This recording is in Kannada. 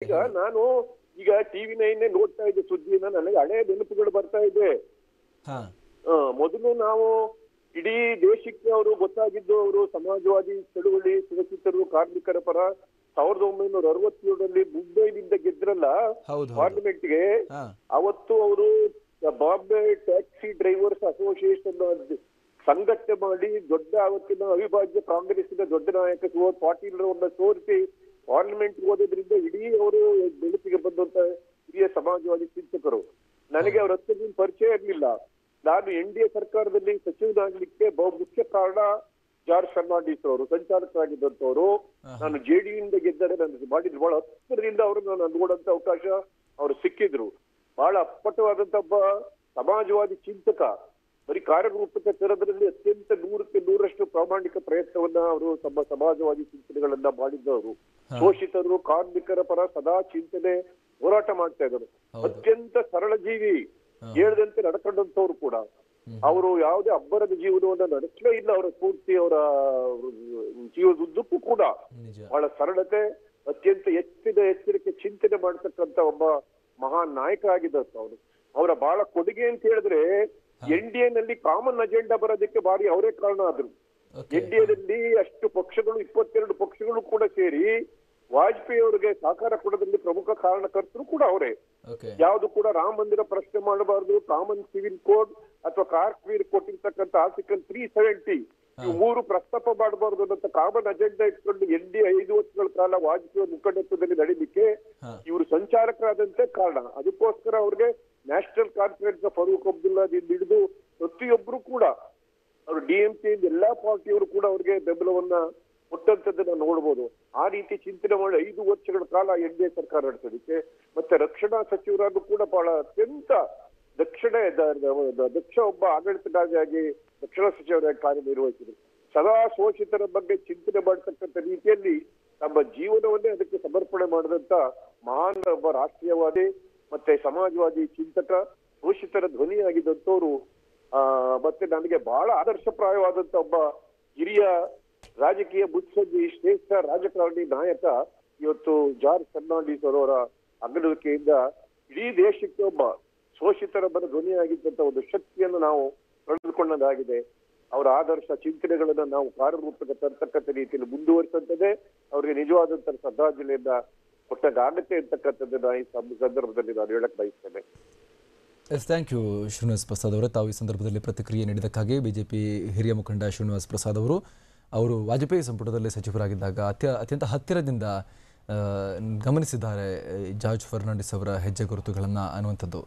ಈಗ ಹೇಳಿ. ನಾನು ಈಗ ಟಿವಿ ನೈನ್ನೇ ನೋಡ್ತಾ ಇದ್ದೆ ಸುದ್ದಿನ, ನನಗೆ ಹಳೆ ನೆನಪುಗಳು ಬರ್ತಾ ಇದೆ. ಹಾ ಮೊದಲು ನಾವು ಇಡೀ ದೇಶಕ್ಕೆ ಅವರು ಗೊತ್ತಾಗಿದ್ದು, ಅವರು ಸಮಾಜವಾದಿ ಚಳುವಳಿ ಸುರಕ್ಷಿತರು ಕಾರ್ಮಿಕರ ಪರ 1967ರಲ್ಲಿ ಮುಂಬೈನಿಂದ ಗೆದ್ರಲ್ಲ ಹೌದು ಹೌದು. ಪಾರ್ಲಿಮೆಂಟ್ಗೆ. ಹಾ ಅವತ್ತು ಅವರು ಬಾಂಬೆ ಟ್ಯಾಕ್ಸಿ ಡ್ರೈವರ್ಸ್ ಅಸೋಸಿಯೇಷನ್ ಸಂಘಟನೆ ಮಾಡಿ ದೊಡ್ಡ ಅವತ್ತಿನ ಅವಿಭಾಜ್ಯ ಕಾಂಗ್ರೆಸ್ಸಿನ ದೊಡ್ಡ ನಾಯಕ ಪಾಟೀಲ್ ಅವರನ್ನ ತೋರಿಸಿ ಪಾರ್ಲಿಮೆಂಟ್ ಹೋದ್ರಿಂದ ಇಡೀ ಅವರು ಬೆಳಕಿಗೆ ಬಂದಂತ ಹಿರಿಯ ಸಮಾಜವಾದಿ ಚಿಂತಕರು. ನನಗೆ ಅವರ ಹತ್ತಿರ ಪರಿಚಯ ಇರಲಿಲ್ಲ. ನಾನು NDA ಸರ್ಕಾರದಲ್ಲಿ ಸಚಿವನಾಗ್ಲಿಕ್ಕೆ ಮುಖ್ಯ ಕಾರಣ ಜಾರ್ಜ್ ಫರ್ನಾಂಡಿಸ್ ಅವರು ಸಂಚಾಲಕರಾಗಿದ್ದಂತವರು. ನಾನು JDU ಗೆದ್ದರೆ ನನಗೆ ಮಾಡಿದ್ರು ಬಹಳ ಹತ್ತಿರದಿಂದ ಅವರನ್ನು ನಾನು ನೋಡಂತ ಅವಕಾಶ ಅವರು ಸಿಕ್ಕಿದ್ರು. ಬಹಳ ಅಪ್ಪಟವಾದಂತ ಒಬ್ಬ ಸಮಾಜವಾದಿ ಚಿಂತಕ. ಬರೀ ಕಾರ್ಯರೂಪಕ್ಕೆ ತರೋದ್ರಲ್ಲಿ ಅತ್ಯಂತ 100% ಪ್ರಾಮಾಣಿಕ ಪ್ರಯತ್ನವನ್ನ ಅವರು ತಮ್ಮ ಸಮಾಜವಾದಿ ಚಿಂತನೆಗಳನ್ನ ಮಾಡಿದ್ದವರು. ಶೋಷಿತರು ಕಾರ್ಮಿಕರ ಪರ ಸದಾ ಚಿಂತನೆ ಹೋರಾಟ ಮಾಡ್ತಾ ಇದ್ರು. ಅತ್ಯಂತ ಸರಳ ಜೀವಿ, ಹೇಳ್ದಂತೆ ನಡ್ಕೊಂಡಂತವ್ರು ಕೂಡ. ಅವರು ಯಾವುದೇ ಅಬ್ಬರದ ಜೀವನವನ್ನ ನಡೆಸಲೇ ಇಲ್ಲ. ಅವರ ಪೂರ್ತಿ ಅವರ ಜೀವದುದ್ದಕ್ಕೂ ಕೂಡ ಬಹಳ ಸರಳತೆ, ಅತ್ಯಂತ ಎಚ್ಚರಿಕೆ ಚಿಂತನೆ ಮಾಡತಕ್ಕಂತ ಒಬ್ಬ ಮಹಾನ್ ನಾಯಕ ಆಗಿದ್ದಂತ ಅವರು. ಅವರ ಬಹಳ ಕೊಡುಗೆ ಅಂತ ಹೇಳಿದ್ರೆ NDA ನಲ್ಲಿ ಕಾಮನ್ ಅಜೆಂಡಾ ಬರೋದಕ್ಕೆ ಬಾರಿ ಅವರೇ ಕಾರಣ ಆದ್ರು. NDAದಲ್ಲಿ ಅಷ್ಟು ಪಕ್ಷಗಳು 22 ಪಕ್ಷಗಳು ಕೂಡ ಸೇರಿ ವಾಜಪೇಯಿ ಅವರಿಗೆ ಸಹಕಾರ ಕೊಡೋದ್ರಲ್ಲಿ ಪ್ರಮುಖ ಕಾರಣಕರ್ತರು ಕೂಡ ಅವರೇ. ಯಾವುದು ಕೂಡ ರಾಮ ಮಂದಿರ ಪ್ರಶ್ನೆ ಮಾಡಬಾರ್ದು, ಕಾಮನ್ ಸಿವಿಲ್ ಕೋಡ್ ಅಥವಾ ಕಾಶ್ಮೀರ್ ಕೊಟ್ಟಿರ್ತಕ್ಕಂಥ ಆರ್ಟಿಕಲ್ 370 ಇವು 3 ಪ್ರಸ್ತಾಪ ಮಾಡಬಾರ್ದು ಅನ್ನೋ ಕಾಮನ್ ಅಜೆಂಡಾ ಇಟ್ಕೊಂಡು NDA 5 ವರ್ಷಗಳ ಕಾಲ ವಾಜಪೇಯಿ ಮುಖಂಡತ್ವದಲ್ಲಿ ನಡೀಲಿಕ್ಕೆ ಇವರು ಸಂಚಾಲಕರಾದಂತೆ ಕಾರಣ. ಅದಕ್ಕೋಸ್ಕರ ಅವ್ರಿಗೆ ನ್ಯಾಷನಲ್ ಕಾನ್ಫರೆನ್ಸ್ ಫರೂಕ್ ಅಬ್ದುಲ್ಲಾದಿಂದ ಹಿಡಿದು ಪ್ರತಿಯೊಬ್ಬರು ಕೂಡ ಅವರು DMK ಎಲ್ಲಾ ಪಾರ್ಟಿಯವರು ಕೂಡ ಅವ್ರಿಗೆ ಬೆಂಬಲವನ್ನ ಕೊಟ್ಟಂತದ್ದನ್ನ ನೋಡ್ಬೋದು. ಆ ರೀತಿ ಚಿಂತನೆ ಮಾಡಿ 5 ವರ್ಷಗಳ ಕಾಲ NDA ಸರ್ಕಾರ ನಡೆಸೋದಕ್ಕೆ ಮತ್ತೆ ರಕ್ಷಣಾ ಸಚಿವರಾಗೂ ಕೂಡ ಬಹಳ ಅತ್ಯಂತ ದಕ್ಷ ಒಬ್ಬ ಆಡಳಿತಗಾರರಾಗಿ ರಕ್ಷಣಾ ಸಚಿವರಾಗಿ ಕಾರ್ಯನಿರ್ವಹಿಸಿದ್ರು. ಸದಾ ಶೋಷಿತರ ಬಗ್ಗೆ ಚಿಂತನೆ ಮಾಡತಕ್ಕಂಥ ರೀತಿಯಲ್ಲಿ ತಮ್ಮ ಜೀವನವನ್ನೇ ಅದಕ್ಕೆ ಸಮರ್ಪಣೆ ಮಾಡಿದಂತ ಮಹಾನ್ ಒಬ್ಬ ರಾಷ್ಟ್ರೀಯವಾದಿ ಮತ್ತೆ ಸಮಾಜವಾದಿ ಚಿಂತಕ, ಶೋಷಿತರ ಧ್ವನಿಯಾಗಿದ್ದಂಥವ್ರು. ಮತ್ತೆ ನನಗೆ ಬಹಳ ಆದರ್ಶಪ್ರಾಯವಾದಂತ ಒಬ್ಬ ಹಿರಿಯ ರಾಜಕೀಯ ಬುದ್ಧಿಜೀವಿ, ಶ್ರೇಷ್ಠ ರಾಜಕಾರಣಿ ನಾಯಕ ಇವತ್ತು ಜಾರ್ಜ್ ಫರ್ನಾಂಡಿಸ್ ಅವರ ಅಗಲುವಿಕೆಯಿಂದ ಇಡೀ ದೇಶಕ್ಕೆ ಒಬ್ಬ ಶೋಷಿತರ ಬರ ಧ್ವನಿಯಾಗಿದ್ದಂತ ಒಂದು ಶಕ್ತಿಯನ್ನು ನಾವು ಕಳೆದುಕೊಂಡದಾಗಿದೆ. ಅವರ ಆದರ್ಶ ಚಿಂತನೆಗಳನ್ನ ನಾವು ಕಾರ್ಯರೂಪಕ್ಕೆ ತರ್ತಕ್ಕಂಥ ರೀತಿಯಲ್ಲಿ ಮುಂದುವರಿಸಂತದೆ ಅವರಿಗೆ ನಿಜವಾದಂತ ಶ್ರದ್ಧಾಂಜಲಿಯನ್ನ ಕೊಟ್ಟಾಗತ್ತೆ ಅಂತಕ್ಕಂಥದ್ದನ್ನ ಈ ಸಂದರ್ಭದಲ್ಲಿ ನಾನು ಹೇಳಕ್ ಬಯಸ್ತೇನೆ. ಥ್ಯಾಂಕ್ ಯು ಶ್ರೀನಿವಾಸ್ ಪ್ರಸಾದ್ ಅವರೇ. ತಾವು ಈ ಸಂದರ್ಭದಲ್ಲಿ ಪ್ರತಿಕ್ರಿಯೆ ನೀಡಿದ್ದಕ್ಕಾಗಿ. ಬಿಜೆಪಿ ಹಿರಿಯ ಮುಖಂಡ ಶ್ರೀನಿವಾಸ್ ಪ್ರಸಾದ್ ಅವರು ವಾಜಪೇಯಿ ಸಂಪುಟದಲ್ಲಿ ಸಚಿವರಾಗಿದ್ದಾಗ ಅತ್ಯಂತ ಹತ್ತಿರದಿಂದ ಗಮನಿಸಿದ್ದಾರೆ ಜಾರ್ಜ್ ಫರ್ನಾಂಡಿಸ್ ಅವರ ಹೆಜ್ಜೆ ಗುರುತುಗಳನ್ನು ಅನ್ನುವಂಥದ್ದು.